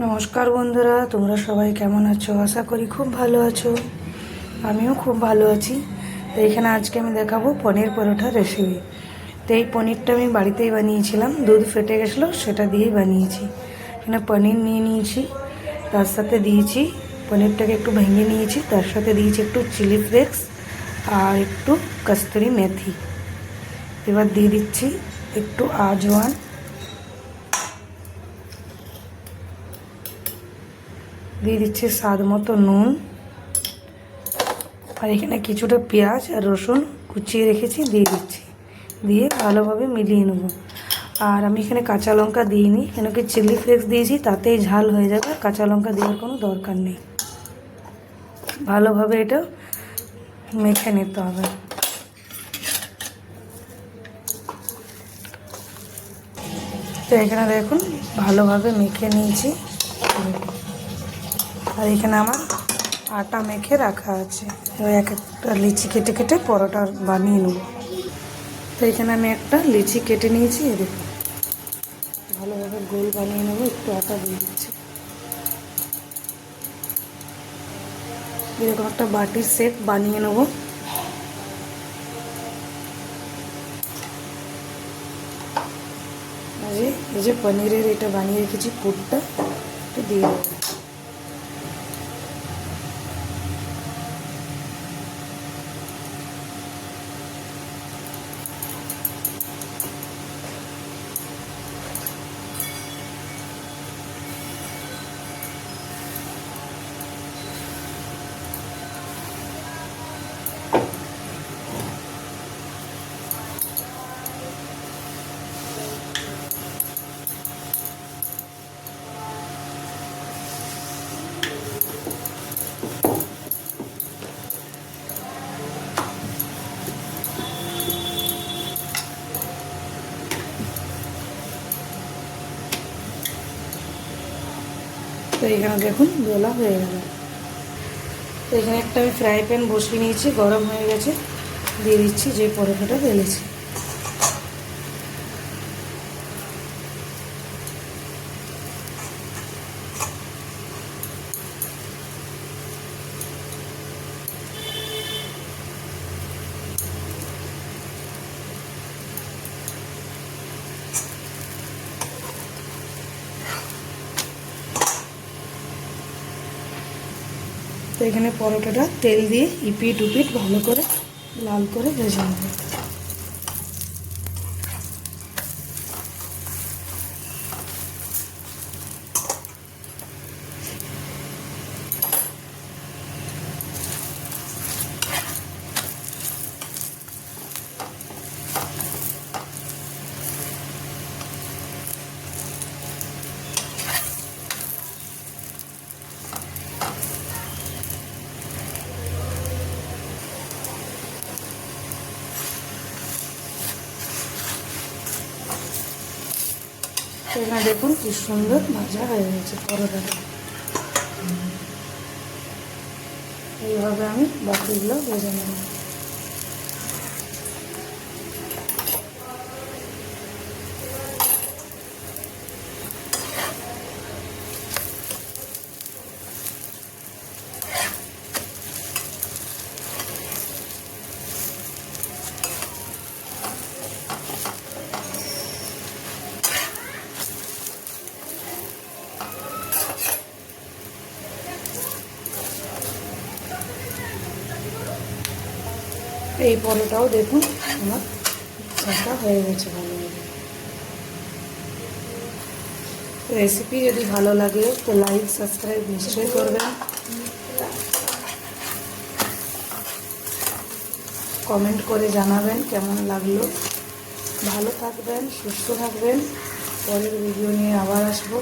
নমস্কার বন্ধুরা, তোমরা সবাই কেমন আছো? আশা করি খুব ভালো আছো। আমিও খুব ভালো আছি। তো এখানে আজকে আমি দেখাবো পনির পরোটার রেসিপি। তো এই পনিরটা আমি বাড়িতেই বানিয়েছিলাম, দুধ ফেটে গেছিলো সেটা দিয়েই বানিয়েছি। এখানে পনির নিয়ে নিয়েছি, তার সাথে দিয়েছি পনিরটাকে একটু ভেঙে নিয়েছি, তার সাথে দিয়েছি একটু চিলি ফ্লেক্স আর একটু কস্তুরি মেথি। এবার দিয়ে দিচ্ছি একটু আজওয়ান, দিয়ে দিচ্ছি স্বাদ মতো নুন, আর এখানে কিছুটা পেঁয়াজ আর রসুন কুচিয়ে রেখেছি দিয়ে দিচ্ছি, দিয়ে ভালোভাবে মিলিয়ে নেব। আর আমি এখানে কাঁচা লঙ্কা দিইনি, কেন কি চিলি ফ্লেক্স দিয়েছি, তাতেই ঝাল হয়ে যাবে, কাঁচা লঙ্কা দেওয়ার কোনো দরকার নেই। ভালোভাবে এটা মেখে নিতে হবে। তো এখানে দেখুন ভালোভাবে মেখে নিয়েছি, আর এখানে আমার আটা মেখে রাখা আছে। এবার এক একটা লিচি কেটে কেটে পরোটা বানিয়ে নেব। তো এখানে আমি একটা লিচি কেটে নিয়েছি, দেখুন ভালোভাবে গোল বানিয়ে নেব। একটু আটা দিয়ে দিচ্ছি, এরকম একটা বাটির শেপ বানিয়ে নেব। এই যে পনিরের এটা বানিয়ে রেখেছি পুরটা, একটু দিয়ে দেবো। তো এখানে দেখুন বেলা হয়ে গেল। তো এখানে একটা আমি ফ্রাই প্যান বসিয়ে নিয়েছি, গরম হয়ে গেছে, দিয়ে দিচ্ছি যে পরোটাটা বেলেছি। তো এখানে পরোটাটা তেল দিয়ে ইপিট উপিট ভালো করে লাল করে ভেজে নেব। তো এখানে দেখুন কি সুন্দর ভাজা হয়ে গেছে পরোটাটা। এইভাবে আমি বাকিগুলো ভেজে নেব। এই পরোটাও দেখুন আমার ভাজা হয়ে গেছে ভালোভাবে। রেসিপি যদি ভালো লাগে তো লাইক সাবস্ক্রাইব নিশ্চয়ই করবেন, কমেন্ট করে জানাবেন কেমন লাগলো। ভালো থাকবেন, সুস্থ থাকবেন। পরের ভিডিও নিয়ে আবার আসবো।